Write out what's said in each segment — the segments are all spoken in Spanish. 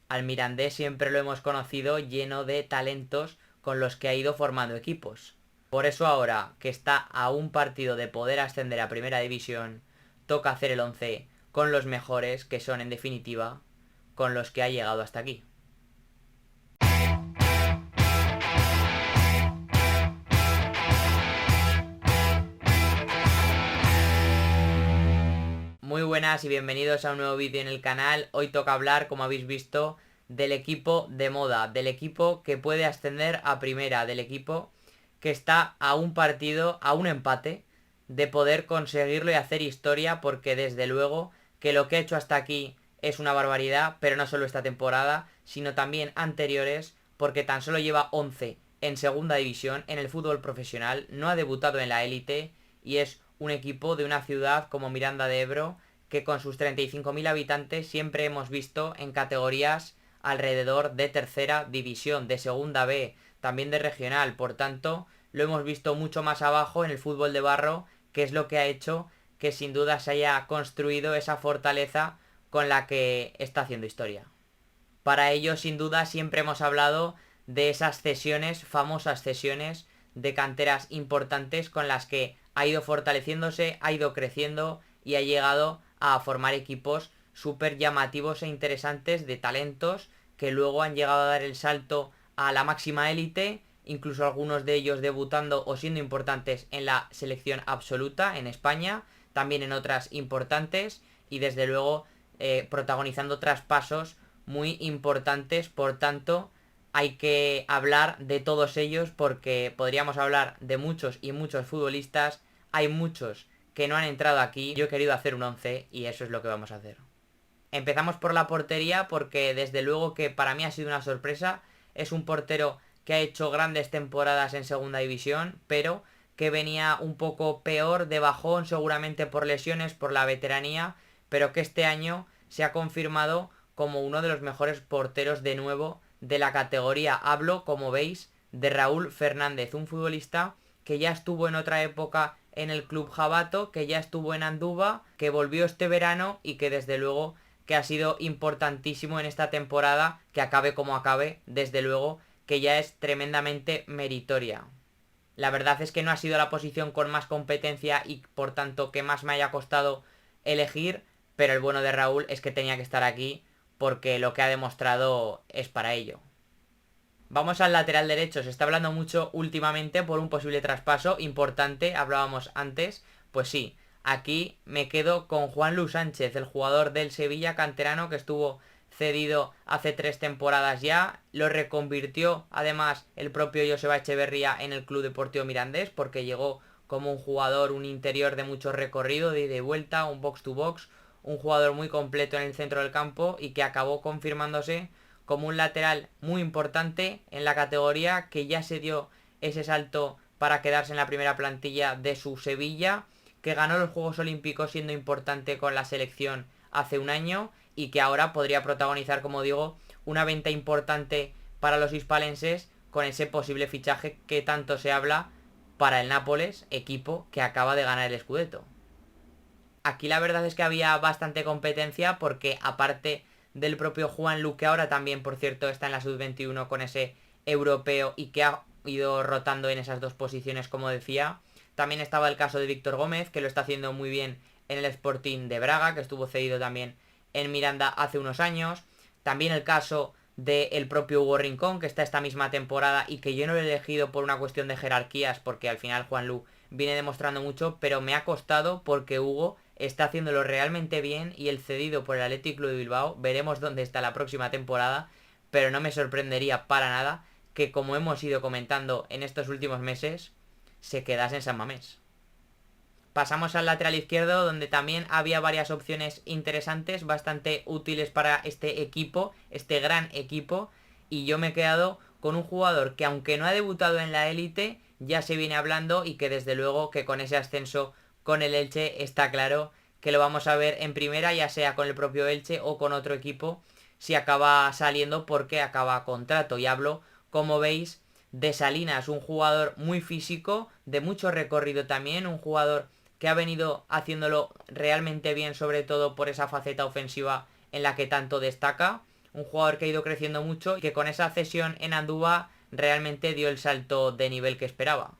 Al Mirandés siempre lo hemos conocido lleno de talentos con los que ha ido formando equipos. Por eso ahora, que está a un partido de poder ascender a Primera División, toca hacer el 11 con los mejores, que son en definitiva con los que ha llegado hasta aquí. Muy buenas y bienvenidos a un nuevo vídeo en el canal. Hoy toca hablar, como habéis visto, del equipo de moda, del equipo que puede ascender a primera, del equipo que está a un partido, a un empate, de poder conseguirlo y hacer historia, porque desde luego que lo que ha hecho hasta aquí es una barbaridad, pero no solo esta temporada, sino también anteriores, porque tan solo lleva 11 en segunda división, en el fútbol profesional, no ha debutado en la élite y es un equipo de una ciudad como Miranda de Ebro que con sus 35.000 habitantes siempre hemos visto en categorías alrededor de tercera división, de segunda B, también de regional. Por tanto, lo hemos visto mucho más abajo en el fútbol de barro, que es lo que ha hecho que sin duda se haya construido esa fortaleza con la que está haciendo historia. Para ello, sin duda, siempre hemos hablado de esas cesiones, famosas cesiones de canteras importantes con las que ha ido fortaleciéndose, ha ido creciendo y ha llegado a formar equipos súper llamativos e interesantes de talentos que luego han llegado a dar el salto a la máxima élite, incluso algunos de ellos debutando o siendo importantes en la selección absoluta en España, también en otras importantes y desde luego protagonizando traspasos muy importantes. Por tanto, hay que hablar de todos ellos porque podríamos hablar de muchos y muchos futbolistas. Hay muchos que no han entrado aquí. Yo he querido hacer un 11 y eso es lo que vamos a hacer. Empezamos por la portería porque desde luego que para mí ha sido una sorpresa. Es un portero que ha hecho grandes temporadas en segunda división, pero que venía un poco peor, de bajón, seguramente por lesiones, por la veteranía, pero que este año se ha confirmado como uno de los mejores porteros de nuevo de la categoría. Hablo, como veis, de Raúl Fernández, un futbolista que ya estuvo en otra época en el Club Jabato, que ya estuvo en Andúba, que volvió este verano y que desde luego que ha sido importantísimo en esta temporada, que acabe como acabe, desde luego que ya es tremendamente meritoria. La verdad es que no ha sido la posición con más competencia y por tanto que más me haya costado elegir, pero el bueno de Raúl es que tenía que estar aquí porque lo que ha demostrado es para ello. Vamos al lateral derecho. Se está hablando mucho últimamente por un posible traspaso importante. Hablábamos antes. Pues sí, aquí me quedo con Juanlu Sánchez, el jugador del Sevilla canterano que estuvo cedido hace 3 temporadas ya. Lo reconvirtió además el propio Joseba Echeverría en el Club Deportivo Mirandés porque llegó como un jugador, un interior de mucho recorrido, de ida y vuelta, un box to box, un jugador muy completo en el centro del campo y que acabó confirmándose como un lateral muy importante en la categoría, que ya se dio ese salto para quedarse en la primera plantilla de su Sevilla, que ganó los Juegos Olímpicos siendo importante con la selección hace un año y que ahora podría protagonizar, como digo, una venta importante para los hispalenses con ese posible fichaje que tanto se habla para el Nápoles, equipo que acaba de ganar el Scudetto. Aquí la verdad es que había bastante competencia porque aparte del propio Juanlu, que ahora también por cierto está en la sub-21 con ese europeo y que ha ido rotando en esas dos posiciones como decía, también estaba el caso de Víctor Gómez, que lo está haciendo muy bien en el Sporting de Braga, que estuvo cedido también en Miranda hace unos años, también el caso del propio Hugo Rincón, que está esta misma temporada y que yo no lo he elegido por una cuestión de jerarquías, porque al final Juanlu viene demostrando mucho, pero me ha costado porque Hugo está haciéndolo realmente bien y el cedido por el Athletic Club de Bilbao, veremos dónde está la próxima temporada, pero no me sorprendería para nada que, como hemos ido comentando en estos últimos meses, se quedase en San Mamés. Pasamos al lateral izquierdo, donde también había varias opciones interesantes, bastante útiles para este equipo, este gran equipo, y yo me he quedado con un jugador que, aunque no ha debutado en la élite, ya se viene hablando y que desde luego que con ese ascenso con el Elche está claro que lo vamos a ver en primera, ya sea con el propio Elche o con otro equipo, si acaba saliendo porque acaba contrato. Y hablo, como veis, de Salinas, un jugador muy físico, de mucho recorrido también, un jugador que ha venido haciéndolo realmente bien, sobre todo por esa faceta ofensiva en la que tanto destaca. un jugador que ha ido creciendo mucho y que con esa cesión en Andúba realmente dio el salto de nivel que esperaba.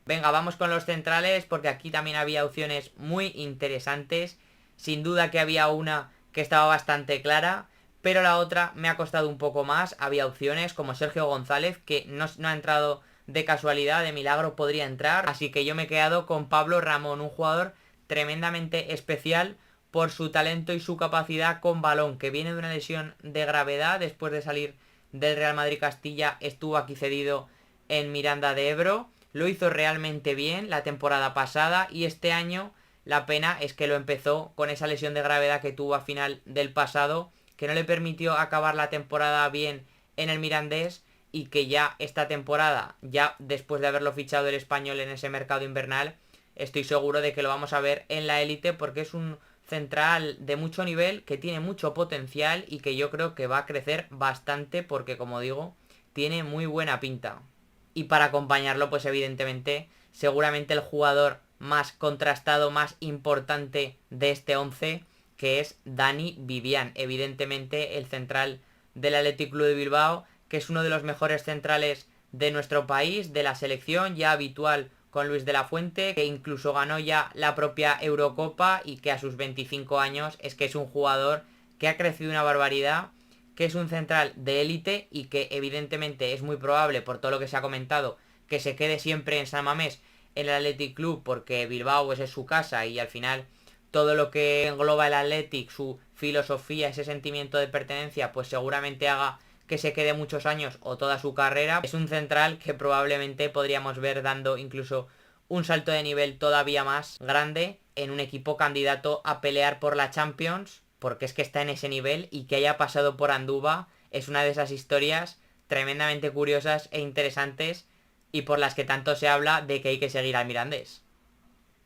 Venga, vamos con los centrales porque aquí también había opciones muy interesantes. Sin duda que había una que estaba bastante clara, pero la otra me ha costado un poco más. Había opciones como Sergio González, que no ha entrado de casualidad, de milagro podría entrar. Así que yo me he quedado con Pablo Ramón, un jugador tremendamente especial por su talento y su capacidad con balón, que viene de una lesión de gravedad después de salir del Real Madrid Castilla, estuvo aquí cedido en Miranda de Ebro, lo hizo realmente bien la temporada pasada y este año la pena es que lo empezó con esa lesión de gravedad que tuvo a final del pasado, que no le permitió acabar la temporada bien en el Mirandés y que ya esta temporada, ya después de haberlo fichado el Español en ese mercado invernal, estoy seguro de que lo vamos a ver en la élite porque es un central de mucho nivel, que tiene mucho potencial y que yo creo que va a crecer bastante porque, como digo, tiene muy buena pinta. Y para acompañarlo, pues evidentemente, seguramente el jugador más contrastado, más importante de este 11, que es Dani Vivian, evidentemente el central del Athletic Club de Bilbao, que es uno de los mejores centrales de nuestro país, de la selección, ya habitual con Luis de la Fuente, que incluso ganó ya la propia Eurocopa y que a sus 25 años es que es un jugador que ha crecido una barbaridad, que es un central de élite y que evidentemente es muy probable, por todo lo que se ha comentado, que se quede siempre en San Mamés, en el Athletic Club, porque Bilbao pues, es su casa y al final todo lo que engloba el Athletic, su filosofía, ese sentimiento de pertenencia, pues seguramente haga que se quede muchos años o toda su carrera. Es un central que probablemente podríamos ver dando incluso un salto de nivel todavía más grande en un equipo candidato a pelear por la Champions, porque es que está en ese nivel y que haya pasado por Andúba es una de esas historias tremendamente curiosas e interesantes y por las que tanto se habla de que hay que seguir al Mirandés.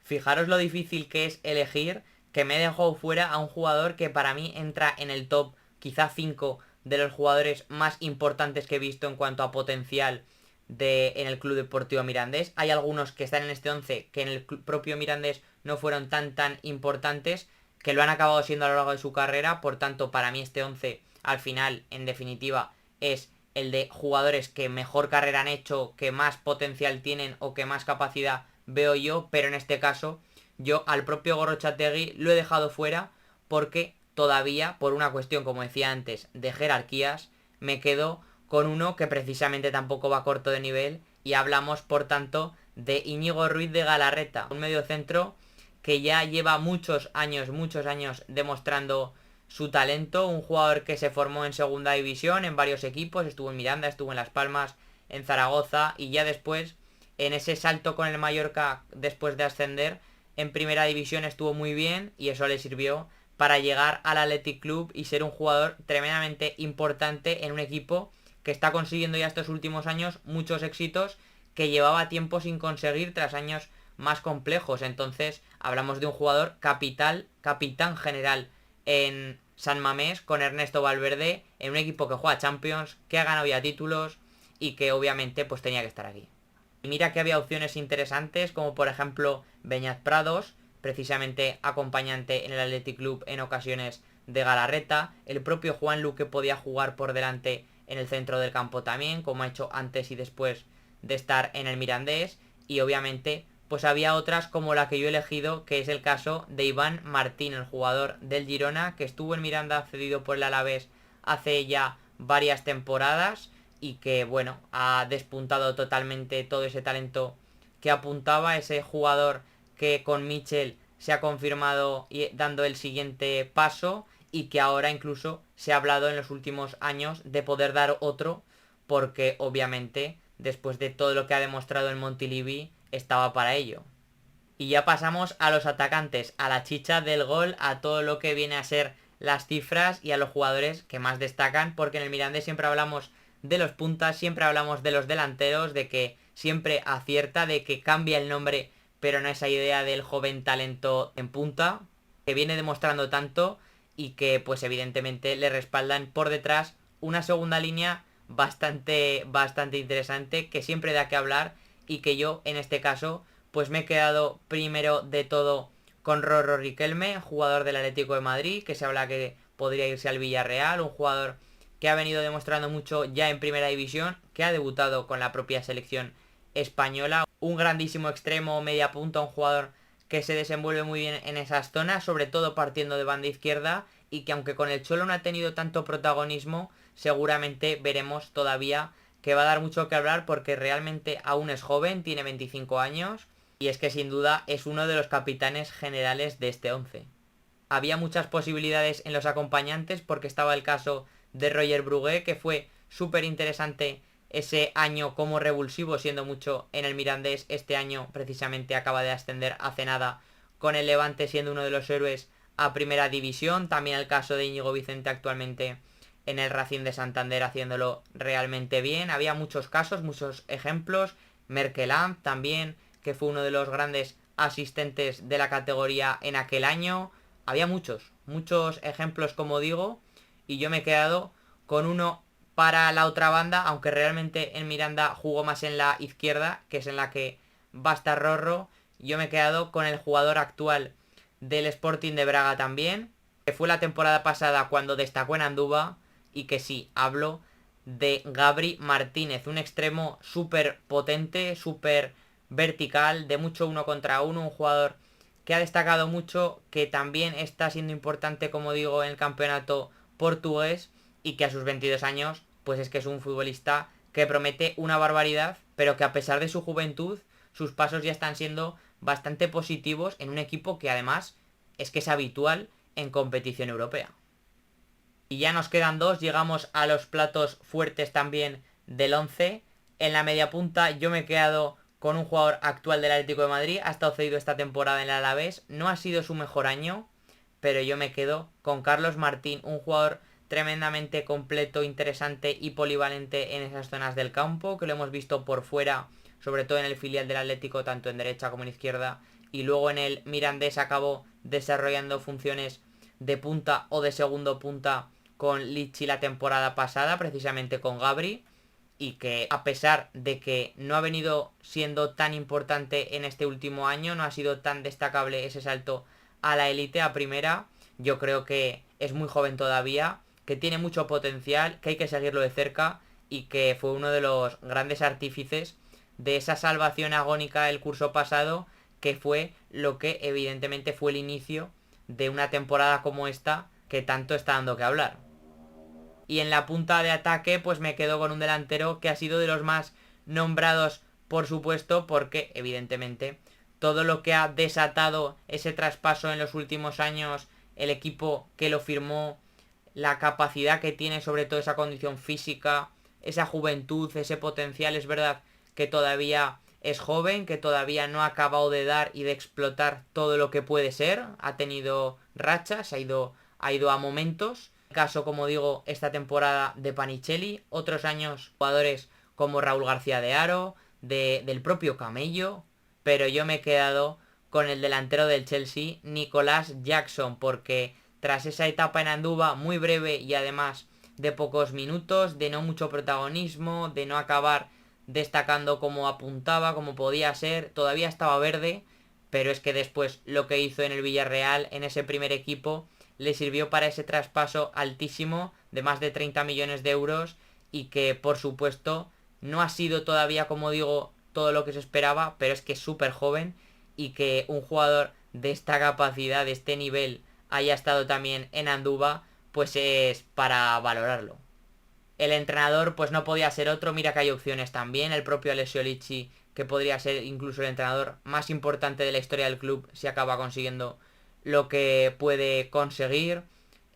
Fijaros lo difícil que es elegir, que me he dejado fuera a un jugador que para mí entra en el top quizá 5 de los jugadores más importantes que he visto en cuanto a potencial en el Club Deportivo Mirandés. Hay algunos que están en este 11 que en el propio Mirandés no fueron tan importantes, que lo han acabado siendo a lo largo de su carrera. Por tanto, para mí este 11 al final, en definitiva, es el de jugadores que mejor carrera han hecho, que más potencial tienen o que más capacidad veo yo, pero en este caso yo al propio Gorrotxategi lo he dejado fuera porque todavía, por una cuestión, como decía antes, de jerarquías, me quedo con uno que precisamente tampoco va corto de nivel y hablamos, por tanto, de Íñigo Ruiz de Galarreta, un mediocentro que ya lleva muchos años demostrando su talento, un jugador que se formó en segunda división en varios equipos, estuvo en Miranda, estuvo en Las Palmas, en Zaragoza y ya después en ese salto con el Mallorca después de ascender en primera división estuvo muy bien y eso le sirvió para llegar al Athletic Club y ser un jugador tremendamente importante en un equipo que está consiguiendo ya estos últimos años muchos éxitos que llevaba tiempo sin conseguir tras años más complejos. Entonces hablamos de un jugador capitán general en San Mamés con Ernesto Valverde, en un equipo que juega Champions, que ha ganado ya títulos y que obviamente pues tenía que estar aquí. Y mira que había opciones interesantes como por ejemplo Beñat Prados, precisamente acompañante en el Athletic Club en ocasiones de Galarreta, el propio Juan Luque podía jugar por delante en el centro del campo también, como ha hecho antes y después de estar en el Mirandés, y obviamente pues había otras como la que yo he elegido, que es el caso de Iván Martín, el jugador del Girona, que estuvo en Miranda cedido por el Alavés hace ya varias temporadas y que, bueno, ha despuntado totalmente todo ese talento que apuntaba, ese jugador que con Michel se ha confirmado dando el siguiente paso y que ahora incluso se ha hablado en los últimos años de poder dar otro porque obviamente después de todo lo que ha demostrado en Montilivi estaba para ello. Y ya pasamos a los atacantes, a la chicha del gol, a todo lo que viene a ser las cifras y a los jugadores que más destacan, porque en el Mirandés siempre hablamos de los puntas, siempre hablamos de los delanteros, de que siempre acierta, de que cambia el nombre, pero no esa idea del joven talento en punta, que viene demostrando tanto y que pues evidentemente le respaldan por detrás una segunda línea bastante interesante, que siempre da que hablar y que yo en este caso pues me he quedado primero de todo con Rorro Riquelme, jugador del Atlético de Madrid, que se habla que podría irse al Villarreal, un jugador que ha venido demostrando mucho ya en primera división, que ha debutado con la propia selección española. Un grandísimo extremo o media punta, un jugador que se desenvuelve muy bien en esas zonas, sobre todo partiendo de banda izquierda, y que aunque con el Cholo no ha tenido tanto protagonismo, seguramente veremos todavía que va a dar mucho que hablar porque realmente aún es joven, tiene 25 años, y es que sin duda es uno de los capitanes generales de este 11. Había muchas posibilidades en los acompañantes porque estaba el caso de Roger Brugué, que fue súper interesante ese año como revulsivo, siendo mucho en el Mirandés. Este año precisamente acaba de ascender hace nada con el Levante, siendo uno de los héroes a primera división. También el caso de Íñigo Vicente actualmente en el Racing de Santander haciéndolo realmente bien. Había muchos casos, muchos ejemplos. Merkeland también, que fue uno de los grandes asistentes de la categoría en aquel año. Había muchos ejemplos, como digo, y yo me he quedado con uno para la otra banda, aunque realmente en Miranda jugó más en la izquierda, que es en la que va a estar Rorro. Yo me he quedado con el jugador actual del Sporting de Braga también, que fue la temporada pasada cuando destacó en Andúba, y que sí, hablo de Gabri Martínez, un extremo súper potente, súper vertical, de mucho uno contra uno, un jugador que ha destacado mucho, que también está siendo importante, como digo, en el campeonato portugués, y que a sus 22 años, pues es que es un futbolista que promete una barbaridad, pero que a pesar de su juventud, sus pasos ya están siendo bastante positivos en un equipo que además es que es habitual en competición europea. Y ya nos quedan dos, llegamos a los platos fuertes también del 11. En la media punta yo me he quedado con un jugador actual del Atlético de Madrid, ha estado cedido esta temporada en el Alavés, no ha sido su mejor año, pero yo me quedo con Carlos Martín, un jugador tremendamente completo, interesante y polivalente en esas zonas del campo, que lo hemos visto por fuera, sobre todo en el filial del Atlético, tanto en derecha como en izquierda, y luego en el Mirandés acabó desarrollando funciones de punta o de segundo punta con Lichi la temporada pasada, precisamente con Gabri, y que a pesar de que no ha venido siendo tan importante en este último año, no ha sido tan destacable ese salto a la élite, a primera, yo creo que es muy joven todavía, que tiene mucho potencial, que hay que seguirlo de cerca, y que fue uno de los grandes artífices de esa salvación agónica del curso pasado, que fue lo que evidentemente fue el inicio de una temporada como esta que tanto está dando que hablar. Y en la punta de ataque pues me quedo con un delantero que ha sido de los más nombrados, por supuesto, porque evidentemente todo lo que ha desatado ese traspaso en los últimos años, el equipo que lo firmó, la capacidad que tiene, sobre todo esa condición física, esa juventud, ese potencial, es verdad que todavía es joven, que todavía no ha acabado de dar y de explotar todo lo que puede ser, ha tenido rachas, ha ido a momentos. Caso, como digo, esta temporada de Panicelli, otros años jugadores como Raúl García de Haro, del propio Camello, pero yo me he quedado con el delantero del Chelsea, Nicolás Jackson, porque tras esa etapa en Andúba muy breve y además de pocos minutos, de no mucho protagonismo, de no acabar destacando como apuntaba, como podía ser, todavía estaba verde, pero es que después lo que hizo en el Villarreal, en ese primer equipo, le sirvió para ese traspaso altísimo de más de 30 millones de euros, y que por supuesto no ha sido todavía, como digo, todo lo que se esperaba, pero es que es súper joven, y que un jugador de esta capacidad, de este nivel, haya estado también en Andúba, pues es para valorarlo. El entrenador pues no podía ser otro, mira que hay opciones también, el propio Alessio Lichi, que podría ser incluso el entrenador más importante de la historia del club si acaba consiguiendo lo que puede conseguir.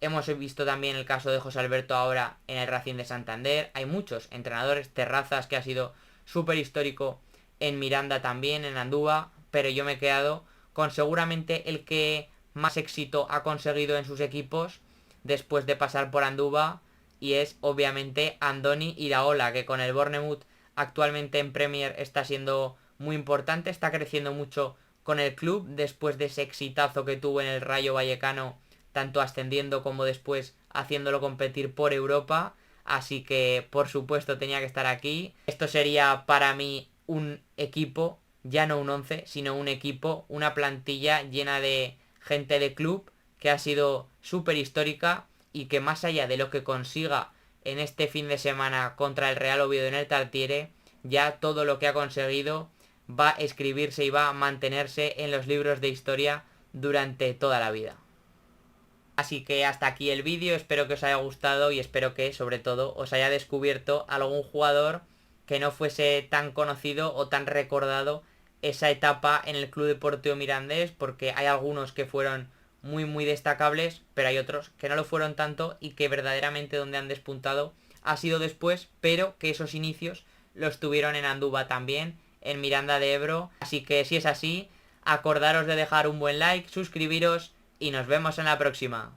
Hemos visto también el caso de José Alberto ahora en el Racing de Santander. Hay muchos entrenadores, Terrazas, que ha sido súper histórico en Miranda también, en Andúba, pero yo me he quedado con seguramente el que más éxito ha conseguido en sus equipos después de pasar por Andúba, y es obviamente Andoni Iraola, que con el Bournemouth actualmente en Premier está siendo muy importante, está creciendo mucho con el club después de ese exitazo que tuvo en el Rayo Vallecano, tanto ascendiendo como después haciéndolo competir por Europa, así que por supuesto tenía que estar aquí. Esto sería para mí un equipo, ya no un 11, sino un equipo, una plantilla llena de gente de club que ha sido súper histórica, y que más allá de lo que consiga en este fin de semana contra el Real Oviedo en el Tartiere, ya todo lo que ha conseguido va a escribirse y va a mantenerse en los libros de historia durante toda la vida. Así que hasta aquí el vídeo, espero que os haya gustado y espero que sobre todo os haya descubierto algún jugador que no fuese tan conocido o tan recordado esa etapa en el Club Deportivo Mirandés, porque hay algunos que fueron muy destacables, pero hay otros que no lo fueron tanto y que verdaderamente donde han despuntado ha sido después, pero que esos inicios los tuvieron en Andúba también, en Miranda de Ebro. Así que si es así, acordaros de dejar un buen like, suscribiros y nos vemos en la próxima.